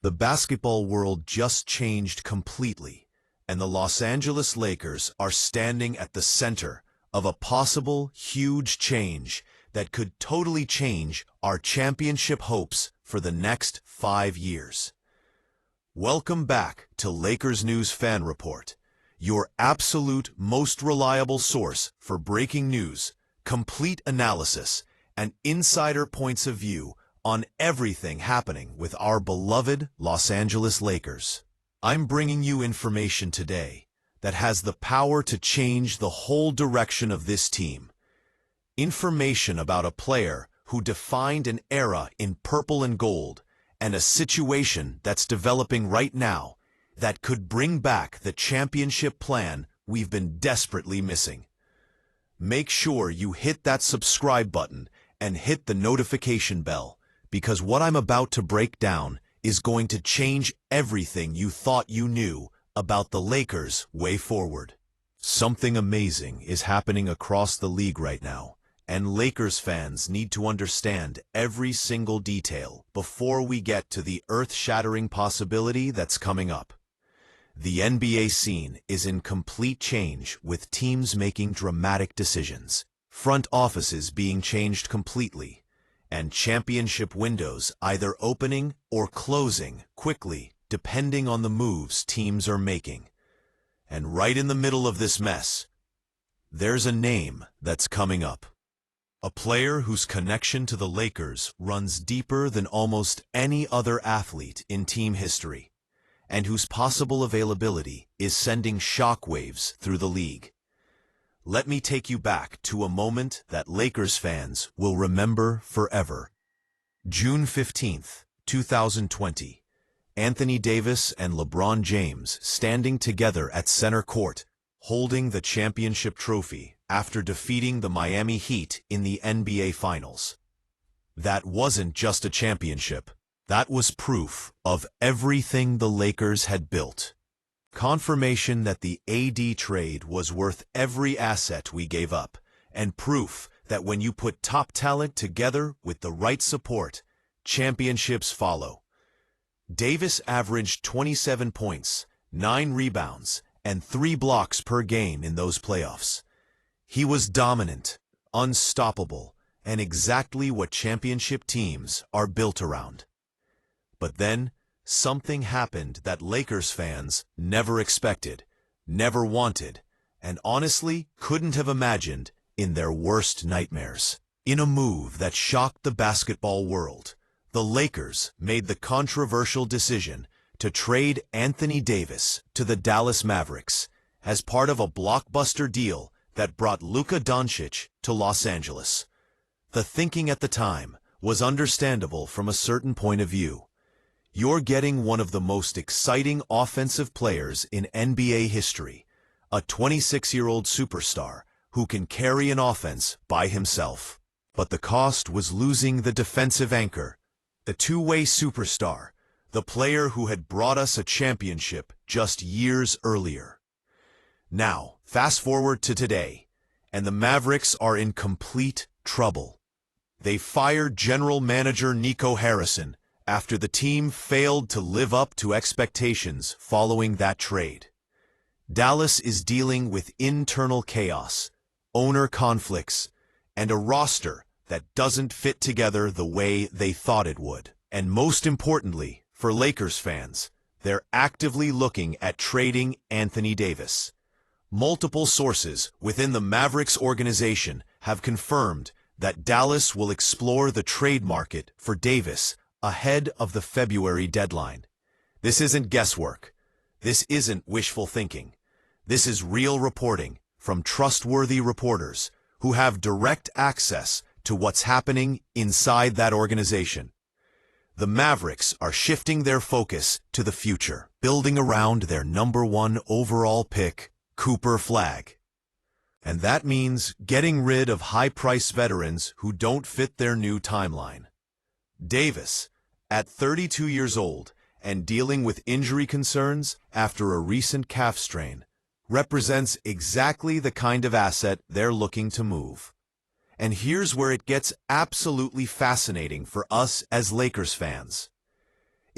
The basketball world just changed completely, and the Los Angeles Lakers are standing at the center of a possible huge change that could totally change our championship hopes for the next 5 years. Welcome back to Lakers News Fan Report, your absolute most reliable source for breaking news, complete analysis, and insider points of view on everything happening with our beloved Los Angeles Lakers. I'm bringing you information today that has the power to change the whole direction of this team. Information about a player who defined an era in purple and gold, and a situation that's developing right now that could bring back the championship plan we've been desperately missing. Make sure you hit that subscribe button and hit the notification bell, because what I'm about to break down is going to change everything you thought you knew about the Lakers' way forward. Something amazing is happening across the league right now, and Lakers fans need to understand every single detail before we get to the earth-shattering possibility that's coming up. The NBA scene is in complete change, with teams making dramatic decisions, front offices being changed completely, and championship windows either opening or closing quickly depending on the moves teams are making. And right in the middle of this mess, there's a name that's coming up. A player whose connection to the Lakers runs deeper than almost any other athlete in team history, and whose possible availability is sending shockwaves through the league. Let me take you back to a moment that Lakers fans will remember forever. June 15th, 2020. Anthony Davis and LeBron James standing together at center court, holding the championship trophy after defeating the Miami Heat in the NBA Finals. That wasn't just a championship. That was proof of everything the Lakers had built. Confirmation that the AD trade was worth every asset we gave up, and proof that when you put top talent together with the right support, championships follow. Davis averaged 27 points, 9 rebounds, and 3 blocks per game in those playoffs. He was dominant, unstoppable, and exactly what championship teams are built around. But then, something happened that Lakers fans never expected, never wanted, and honestly couldn't have imagined in their worst nightmares. In a move that shocked the basketball world, the Lakers made the controversial decision to trade Anthony Davis to the Dallas Mavericks as part of a blockbuster deal that brought Luka Doncic to Los Angeles. The thinking at the time was understandable from a certain point of view. You're getting one of the most exciting offensive players in NBA history, a 26-year-old superstar who can carry an offense by himself. But the cost was losing the defensive anchor, the two-way superstar, the player who had brought us a championship just years earlier. Now, fast forward to today, and the Mavericks are in complete trouble. They fired general manager Nico Harrison after the team failed to live up to expectations following that trade. Dallas is dealing with internal chaos, owner conflicts, and a roster that doesn't fit together the way they thought it would. And most importantly, for Lakers fans, they're actively looking at trading Anthony Davis. Multiple sources within the Mavericks organization have confirmed that Dallas will explore the trade market for Davis ahead of the February deadline. This isn't guesswork. This isn't wishful thinking. This is real reporting from trustworthy reporters who have direct access to what's happening inside that organization. The Mavericks are shifting their focus to the future, building around their #1 overall pick, Cooper Flagg. And that means getting rid of high-priced veterans who don't fit their new timeline. Davis, at 32 years old and dealing with injury concerns after a recent calf strain, represents exactly the kind of asset they're looking to move. And here's where it gets absolutely fascinating for us as Lakers fans.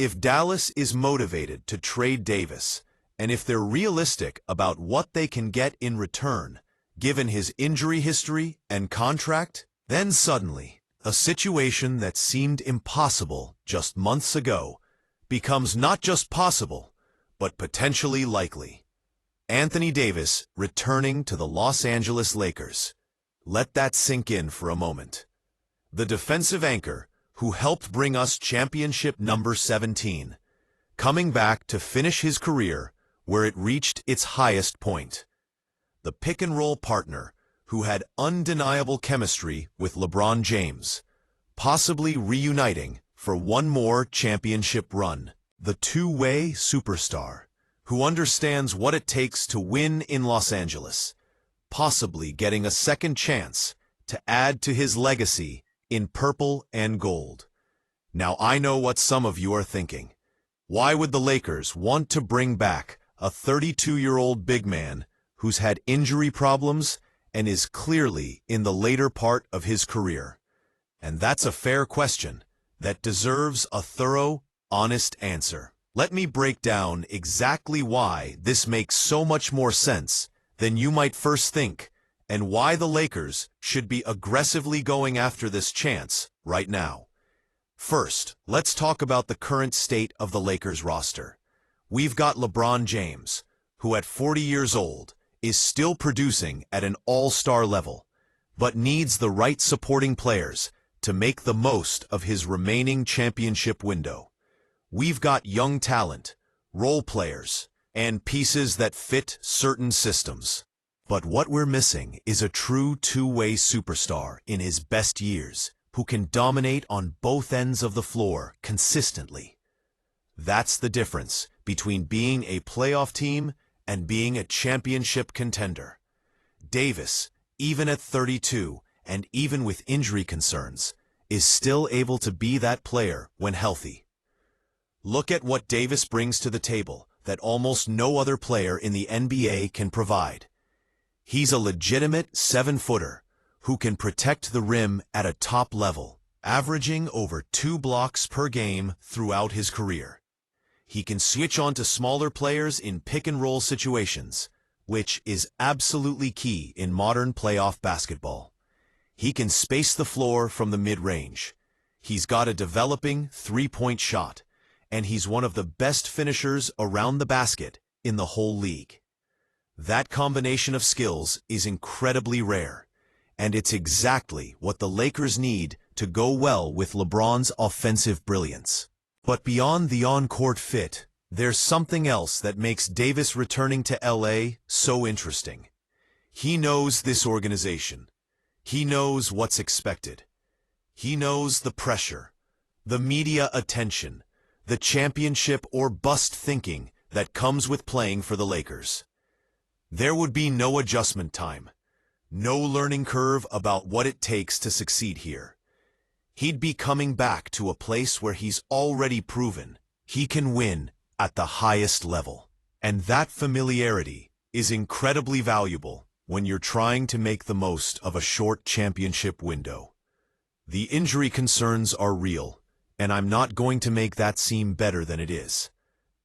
If Dallas is motivated to trade Davis, and if they're realistic about what they can get in return, given his injury history and contract, then suddenly, a situation that seemed impossible just months ago becomes not just possible, but potentially likely. Anthony Davis returning to the Los Angeles Lakers. Let that sink in for a moment. The defensive anchor who helped bring us championship number 17, coming back to finish his career where it reached its highest point. The pick-and-roll partner who had undeniable chemistry with LeBron James, possibly reuniting for one more championship run. The two-way superstar who understands what it takes to win in Los Angeles, possibly getting a second chance to add to his legacy in purple and gold. Now I know what some of you are thinking. Why would the Lakers want to bring back a 32-year-old big man who's had injury problems and is clearly in the later part of his career? And that's a fair question that deserves a thorough, honest answer. Let me break down exactly why this makes so much more sense than you might first think, and why the Lakers should be aggressively going after this chance right now. First, let's talk about the current state of the Lakers roster. We've got LeBron James, who at 40 years old is still producing at an all-star level, but needs the right supporting players to make the most of his remaining championship window. We've got young talent, role players, and pieces that fit certain systems. But what we're missing is a true two-way superstar in his best years who can dominate on both ends of the floor consistently. That's the difference between being a playoff team and being a championship contender. Davis, even at 32 and even with injury concerns, is still able to be that player when healthy. Look at what Davis brings to the table that almost no other player in the NBA can provide. He's a legitimate 7-footer who can protect the rim at a top level, averaging over 2 blocks per game throughout his career. He can switch on to smaller players in pick-and-roll situations, which is absolutely key in modern playoff basketball. He can space the floor from the mid-range. He's got a developing three-point shot, and he's one of the best finishers around the basket in the whole league. That combination of skills is incredibly rare, and it's exactly what the Lakers need to go well with LeBron's offensive brilliance. But beyond the on-court fit, there's something else that makes Davis returning to LA so interesting. He knows this organization. He knows what's expected. He knows the pressure, the media attention, the championship or bust thinking that comes with playing for the Lakers. There would be no adjustment time, no learning curve about what it takes to succeed here. He'd be coming back to a place where he's already proven he can win at the highest level. And that familiarity is incredibly valuable when you're trying to make the most of a short championship window. The injury concerns are real, and I'm not going to make that seem better than it is.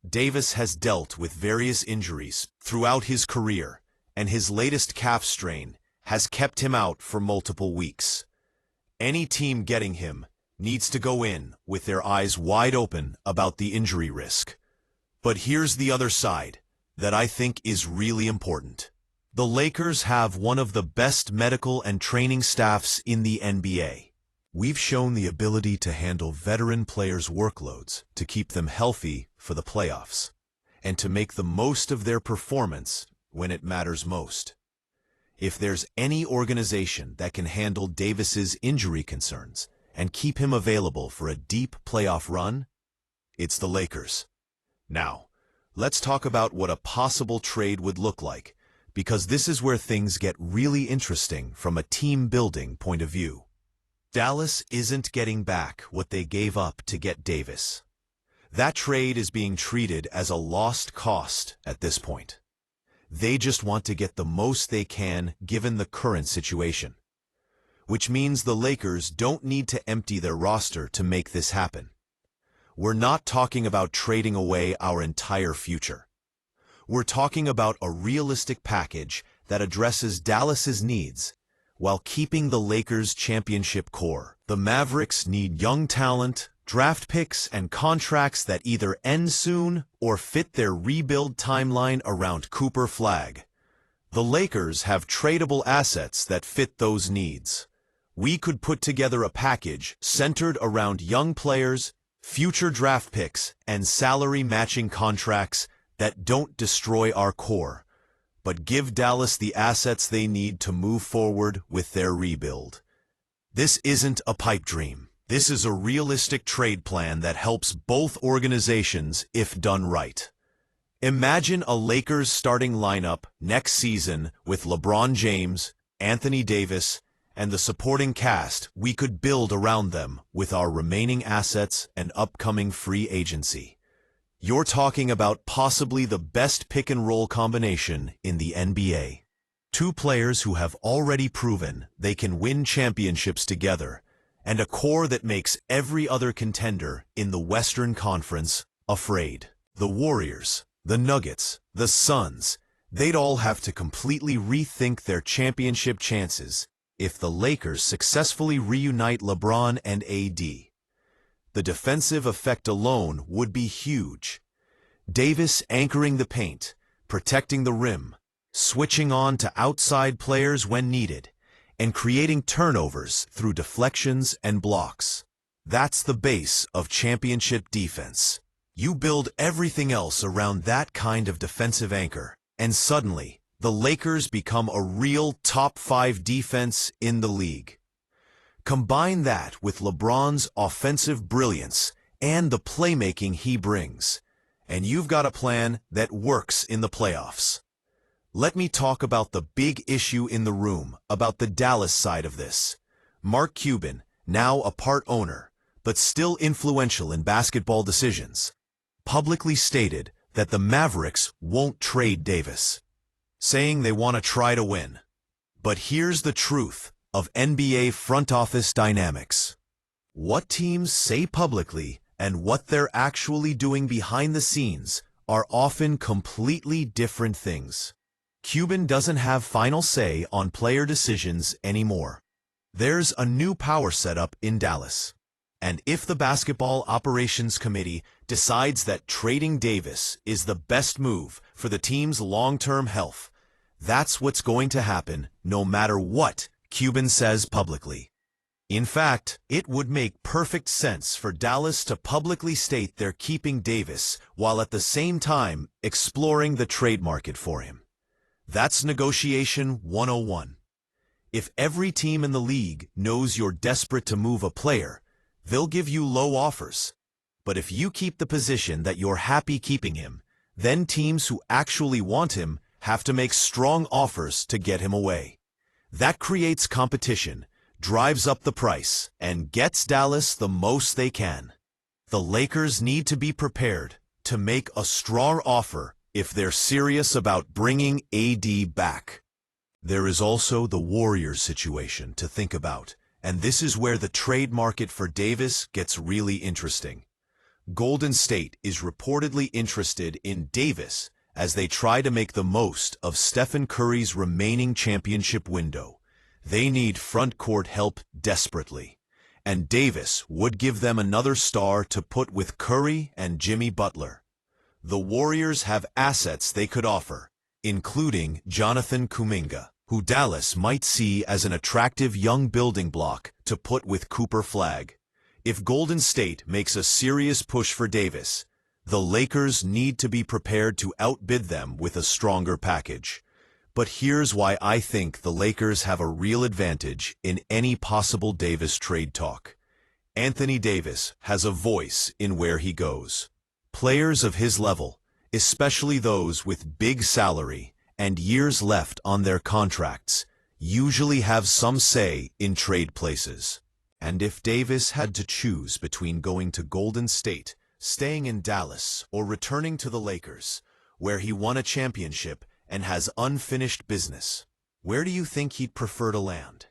Davis has dealt with various injuries throughout his career, and his latest calf strain has kept him out for multiple weeks. Any team getting him needs to go in with their eyes wide open about the injury risk. But here's the other side that I think is really important. The Lakers have one of the best medical and training staffs in the NBA. We've shown the ability to handle veteran players' workloads to keep them healthy for the playoffs, and to make the most of their performance when it matters most. If there's any organization that can handle Davis's injury concerns and keep him available for a deep playoff run, it's the Lakers. Now, let's talk about what a possible trade would look like, because this is where things get really interesting from a team-building point of view. Dallas isn't getting back what they gave up to get Davis. That trade is being treated as a lost cause at this point. They just want to get the most they can given the current situation. Which means the Lakers don't need to empty their roster to make this happen. we're not talking about trading away our entire future. We're talking about a realistic package that addresses Dallas's needs while keeping the Lakers' championship core. The Mavericks need young talent, draft picks, and contracts that either end soon or fit their rebuild timeline around Cooper Flag. The Lakers have tradable assets that fit those needs. We could put together a package centered around young players, future draft picks, and salary-matching contracts that don't destroy our core, but give Dallas the assets they need to move forward with their rebuild. This isn't a pipe dream. This is a realistic trade plan that helps both organizations if done right. Imagine a Lakers starting lineup next season with LeBron James, Anthony Davis, and the supporting cast we could build around them with our remaining assets and upcoming free agency. You're talking about possibly the best pick-and-roll combination in the NBA. Two players who have already proven they can win championships together, and a core that makes every other contender in the Western Conference afraid. The Warriors, the Nuggets, the Suns, they'd all have to completely rethink their championship chances if the Lakers successfully reunite LeBron and AD. The defensive effect alone would be huge. Davis anchoring the paint, protecting the rim, switching on to outside players when needed, and creating turnovers through deflections and blocks. That's the base of championship defense. You build everything else around that kind of defensive anchor, and suddenly, the Lakers become a real top-5 defense in the league. Combine that with LeBron's offensive brilliance and the playmaking he brings, and you've got a plan that works in the playoffs. Let me talk about the big issue in the room, about the Dallas side of this. Mark Cuban, now a part owner, but still influential in basketball decisions, publicly stated that the Mavericks won't trade Davis, saying they want to try to win. But here's the truth of NBA front office dynamics. What teams say publicly and what they're actually doing behind the scenes are often completely different things. Cuban doesn't have final say on player decisions anymore. There's a new power setup in Dallas. And if the Basketball Operations Committee decides that trading Davis is the best move for the team's long-term health, that's what's going to happen no matter what Cuban says publicly. In fact, it would make perfect sense for Dallas to publicly state they're keeping Davis while at the same time exploring the trade market for him. That's negotiation 101. If every team in the league knows you're desperate to move a player, they'll give you low offers. But if you keep the position that you're happy keeping him, then teams who actually want him have to make strong offers to get him away. That creates competition, drives up the price, and gets Dallas the most they can. The Lakers need to be prepared to make a strong offer if they're serious about bringing AD back. There is also the Warriors situation to think about, and this is where the trade market for Davis gets really interesting. Golden State is reportedly interested in Davis as they try to make the most of Stephen Curry's remaining championship window. They need front court help desperately, and Davis would give them another star to put with Curry and Jimmy Butler. The Warriors have assets they could offer, including Jonathan Kuminga, who Dallas might see as an attractive young building block to put with Cooper Flag. If Golden State makes a serious push for Davis, the Lakers need to be prepared to outbid them with a stronger package. But here's why I think the Lakers have a real advantage in any possible Davis trade talk. Anthony Davis has a voice in where he goes. Players of his level, especially those with big salary and years left on their contracts, usually have some say in trade places. And if Davis had to choose between going to Golden State, staying in Dallas, or returning to the Lakers, where he won a championship and has unfinished business, where do you think he'd prefer to land?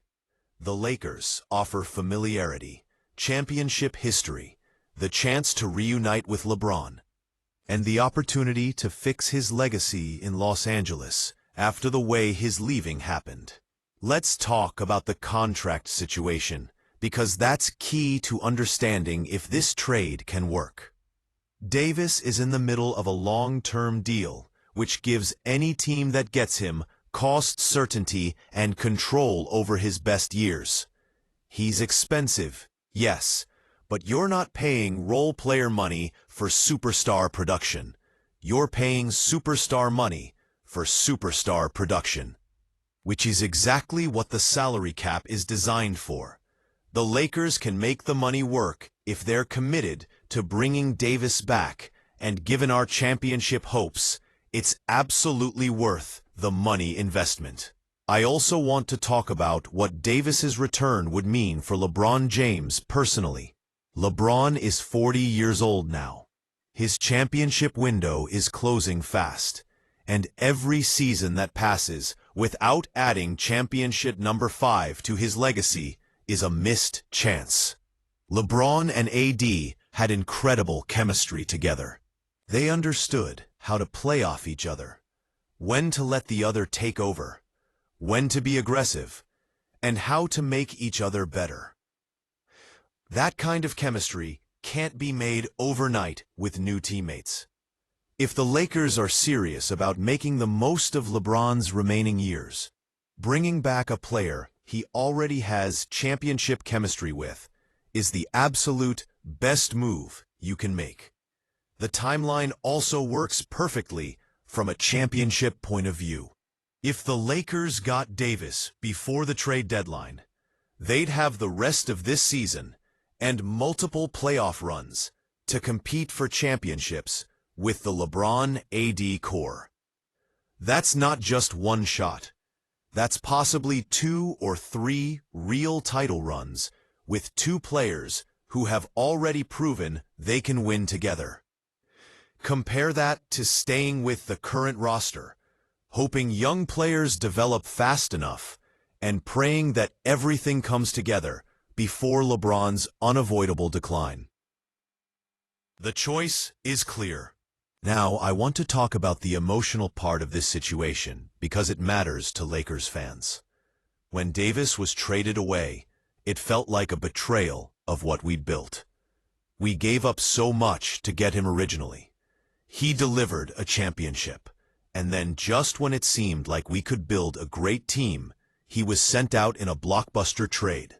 The Lakers offer familiarity, championship history, the chance to reunite with LeBron, and the opportunity to fix his legacy in Los Angeles after the way his leaving happened. Let's talk about the contract situation, because that's key to understanding if this trade can work. Davis is in the middle of a long-term deal, which gives any team that gets him cost certainty and control over his best years. He's expensive, yes, but you're not paying role player money for superstar production. You're paying superstar money for superstar production, which is exactly what the salary cap is designed for. The Lakers can make the money work if they're committed to bringing Davis back, and given our championship hopes, it's absolutely worth the money investment. I also want to talk about what Davis's return would mean for LeBron James personally. LeBron is 40 years old now. His championship window is closing fast, and every season that passes without adding championship number 5 to his legacy is a missed chance. LeBron and AD had incredible chemistry together. They understood how to play off each other, when to let the other take over, when to be aggressive, and how to make each other better. That kind of chemistry can't be made overnight with new teammates. If the Lakers are serious about making the most of LeBron's remaining years, bringing back a player he already has championship chemistry with is the absolute best move you can make. The timeline also works perfectly from a championship point of view. If the Lakers got Davis before the trade deadline, they'd have the rest of this season and multiple playoff runs to compete for championships with the LeBron-AD core. That's not just one shot. That's possibly 2 or 3 real title runs with 2 players who have already proven they can win together. Compare that to staying with the current roster, hoping young players develop fast enough, and praying that everything comes together before LeBron's unavoidable decline. The choice is clear. Now, I want to talk about the emotional part of this situation because it matters to Lakers fans. When Davis was traded away, it felt like a betrayal of what we'd built. We gave up so much to get him originally. He delivered a championship, and then just when it seemed like we could build a great team, he was sent out in a blockbuster trade.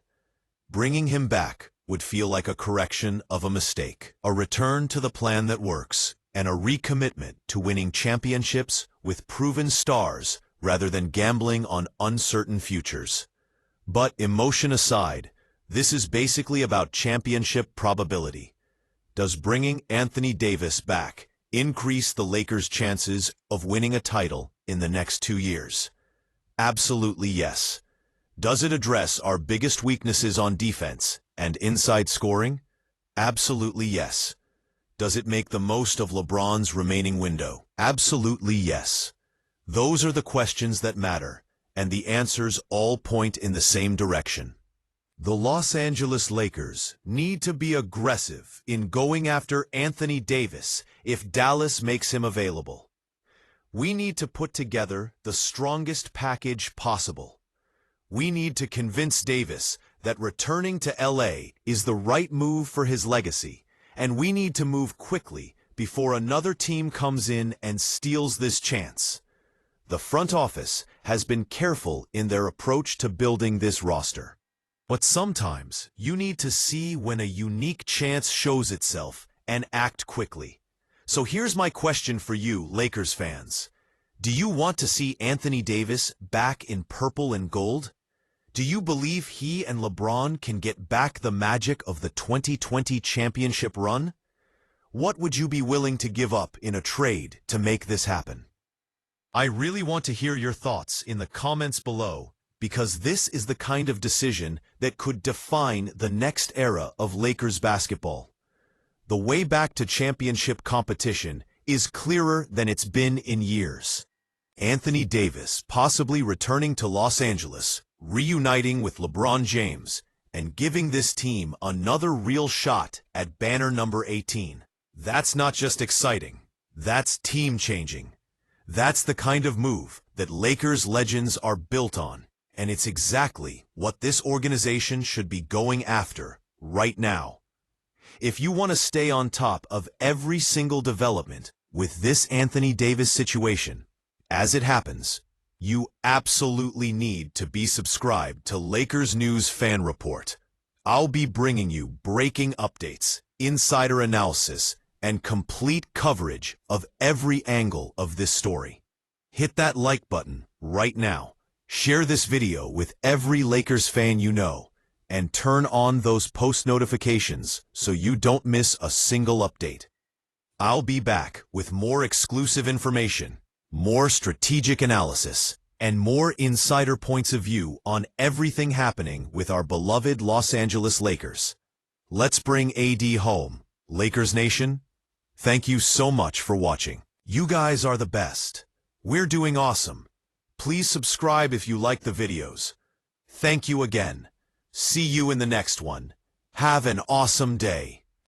Bringing him back would feel like a correction of a mistake, a return to the plan that works, and a recommitment to winning championships with proven stars rather than gambling on uncertain futures. But emotion aside, this is basically about championship probability. Does bringing Anthony Davis back increase the Lakers' chances of winning a title in the next 2 years? Absolutely yes. Does it address our biggest weaknesses on defense and inside scoring? Absolutely yes. Does it make the most of LeBron's remaining window? Absolutely yes. Those are the questions that matter, and the answers all point in the same direction. The Los Angeles Lakers need to be aggressive in going after Anthony Davis if Dallas makes him available. We need to put together the strongest package possible. We need to convince Davis that returning to LA is the right move for his legacy, and we need to move quickly before another team comes in and steals this chance. The front office has been careful in their approach to building this roster. But sometimes you need to see when a unique chance shows itself and act quickly. So here's my question for you, Lakers fans. Do you want to see Anthony Davis back in purple and gold? Do you believe he and LeBron can get back the magic of the 2020 championship run? What would you be willing to give up in a trade to make this happen? I really want to hear your thoughts in the comments below, because this is the kind of decision that could define the next era of Lakers basketball. The way back to championship competition is clearer than it's been in years. Anthony Davis possibly returning to Los Angeles, reuniting with LeBron James, and giving this team another real shot at banner number 18. That's not just exciting. That's team-changing. That's the kind of move that Lakers legends are built on, and it's exactly what this organization should be going after right now. If you want to stay on top of every single development with this Anthony Davis situation, as it happens, you absolutely need to be subscribed to Lakers News Fan Report. I'll be bringing you breaking updates, insider analysis, and complete coverage of every angle of this story. Hit that like button right now, share this video with every Lakers fan you know, and turn on those post notifications so you don't miss a single update. I'll be back with more exclusive information, more strategic analysis, and more insider points of view on everything happening with our beloved Los Angeles Lakers. Let's bring AD home, Lakers Nation. Thank you so much for watching. You guys are the best. We're doing awesome. Please subscribe if you like the videos. Thank you again. See you in the next one. Have an awesome day.